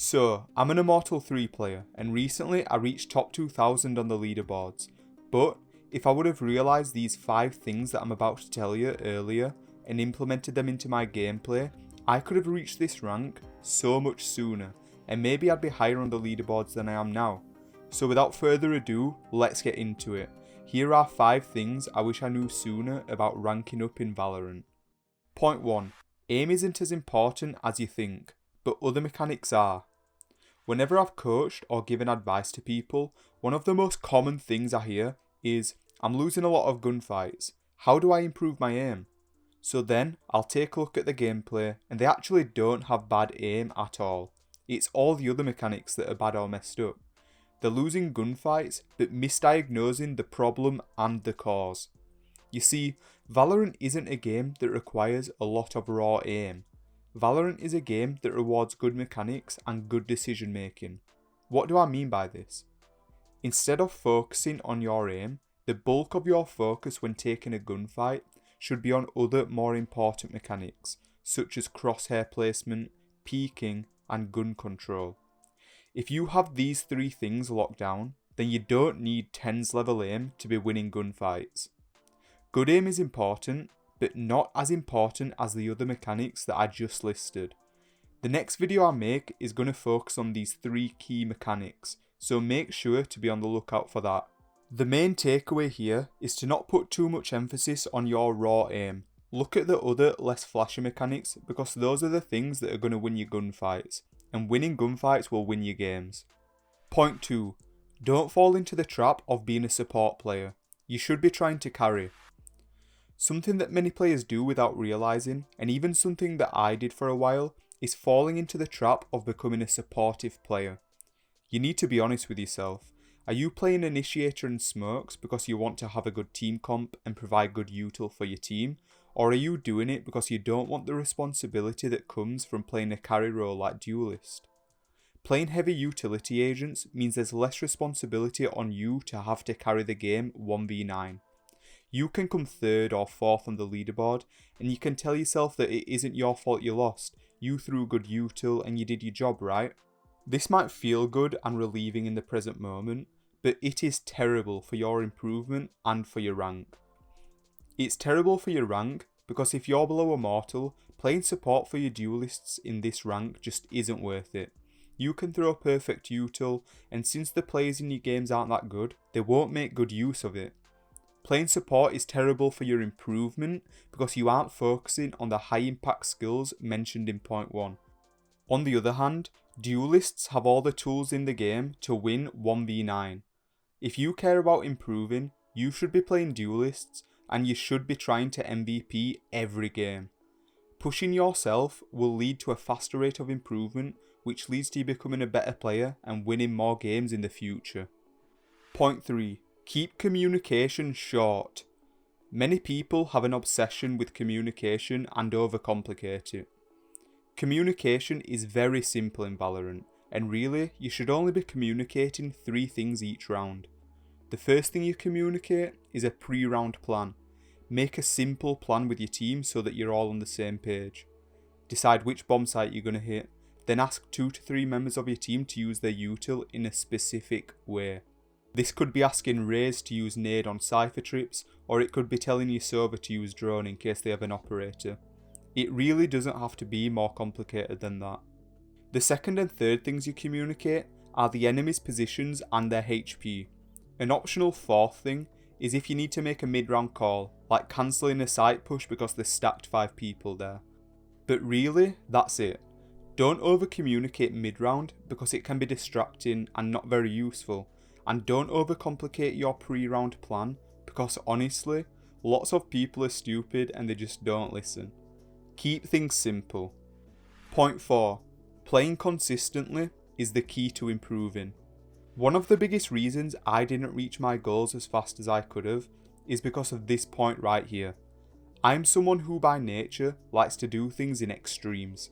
So, I'm an Immortal 3 player, and recently I reached top 2000 on the leaderboards, but if I would have realised these 5 things that I'm about to tell you earlier and implemented them into my gameplay, I could have reached this rank so much sooner, and maybe I'd be higher on the leaderboards than I am now. So without further ado, let's get into it. Here are 5 things I wish I knew sooner about ranking up in Valorant. Point 1. Aim isn't as important as you think, but other mechanics are. Whenever I've coached or given advice to people, one of the most common things I hear is, I'm losing a lot of gunfights, how do I improve my aim? So then, I'll take a look at the gameplay, and they actually don't have bad aim at all. It's all the other mechanics that are bad or messed up. They're losing gunfights, but misdiagnosing the problem and the cause. You see, Valorant isn't a game that requires a lot of raw aim. Valorant is a game that rewards good mechanics and good decision making. What do I mean by this? Instead of focusing on your aim, the bulk of your focus when taking a gunfight should be on other more important mechanics, such as crosshair placement, peeking, and gun control. If you have these 3 things locked down, then you don't need 10s level aim to be winning gunfights. Good aim is important, but not as important as the other mechanics that I just listed. The next video I make is going to focus on these 3 key mechanics, so make sure to be on the lookout for that. The main takeaway here is to not put too much emphasis on your raw aim. Look at the other less flashy mechanics, because those are the things that are going to win you gunfights, and winning gunfights will win you games. Point 2. Don't fall into the trap of being a support player. You should be trying to carry. Something that many players do without realising, and even something that I did for a while, is falling into the trap of becoming a supportive player. You need to be honest with yourself. Are you playing Initiator and Smokes because you want to have a good team comp and provide good util for your team? Or are you doing it because you don't want the responsibility that comes from playing a carry role like duelist? Playing heavy utility agents means there's less responsibility on you to have to carry the game 1v9. You can come 3rd or 4th on the leaderboard, and you can tell yourself that it isn't your fault you lost. You threw good util and you did your job, right? This might feel good and relieving in the present moment, but it is terrible for your improvement and for your rank. It's terrible for your rank because if you're below Immortal, playing support for your duelists in this rank just isn't worth it. You can throw perfect util, and since the players in your games aren't that good, they won't make good use of it. Playing support is terrible for your improvement because you aren't focusing on the high impact skills mentioned in point 1. On the other hand, duelists have all the tools in the game to win 1v9. If you care about improving, you should be playing duelists and you should be trying to MVP every game. Pushing yourself will lead to a faster rate of improvement, which leads to you becoming a better player and winning more games in the future. Point 3. Keep communication short. Many people have an obsession with communication and overcomplicate it. Communication is very simple in Valorant, and really, you should only be communicating 3 things each round. The first thing you communicate is a pre-round plan. Make a simple plan with your team so that you're all on the same page. Decide which bomb site you're going to hit, then ask 2 to 3 members of your team to use their util in a specific way. This could be asking Raze to use nade on cypher trips, or it could be telling your Sova to use drone in case they have an operator. It really doesn't have to be more complicated than that. The second and third things you communicate are the enemy's positions and their HP. An optional 4th thing is if you need to make a mid-round call, like cancelling a site push because there's stacked 5 people there. But really, that's it. Don't over communicate mid-round because it can be distracting and not very useful. And don't overcomplicate your pre-round plan because honestly, lots of people are stupid and they just don't listen. Keep things simple. Point 4. Playing consistently is the key to improving. One of the biggest reasons I didn't reach my goals as fast as I could have is because of this point right here. I'm someone who by nature likes to do things in extremes.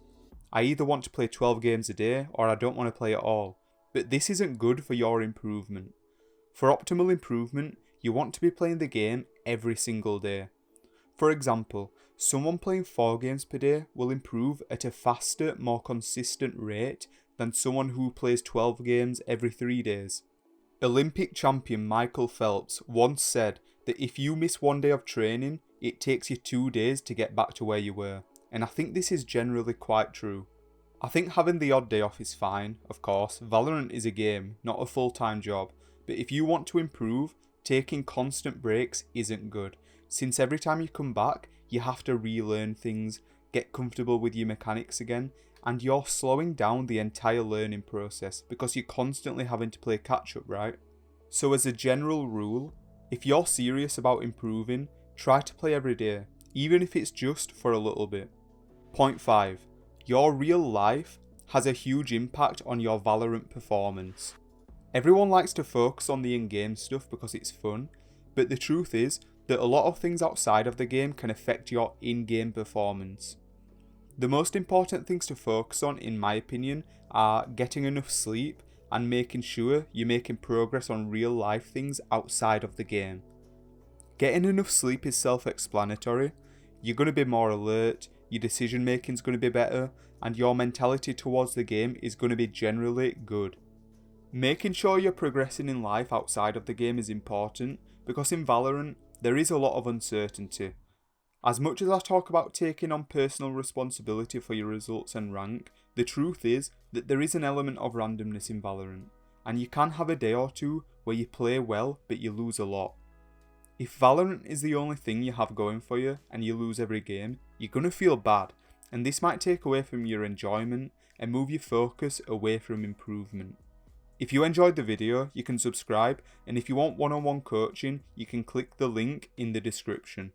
I either want to play 12 games a day or I don't want to play at all. But this isn't good for your improvement. For optimal improvement, you want to be playing the game every single day. For example, someone playing 4 games per day will improve at a faster, more consistent rate than someone who plays 12 games every 3 days. Olympic champion Michael Phelps once said that if you miss 1 day of training, it takes you 2 days to get back to where you were, and I think this is generally quite true. I think having the odd day off is fine, of course. Valorant is a game, not a full-time job, but if you want to improve, taking constant breaks isn't good, since every time you come back, you have to relearn things, get comfortable with your mechanics again, and you're slowing down the entire learning process because you're constantly having to play catch up, right? So as a general rule, if you're serious about improving, try to play every day, even if it's just for a little bit. Point 5. Your real life has a huge impact on your Valorant performance. Everyone likes to focus on the in-game stuff because it's fun, but the truth is that a lot of things outside of the game can affect your in-game performance. The most important things to focus on, in my opinion, are getting enough sleep and making sure you're making progress on real life things outside of the game. Getting enough sleep is self-explanatory. You're going to be more alert, your decision making is going to be better, and your mentality towards the game is going to be generally good. Making sure you're progressing in life outside of the game is important, because in Valorant, there is a lot of uncertainty. As much as I talk about taking on personal responsibility for your results and rank, the truth is that there is an element of randomness in Valorant, and you can have a day or two where you play well but you lose a lot. If Valorant is the only thing you have going for you and you lose every game, you're going to feel bad, and this might take away from your enjoyment and move your focus away from improvement. If you enjoyed the video, you can subscribe, and if you want one-on-one coaching, you can click the link in the description.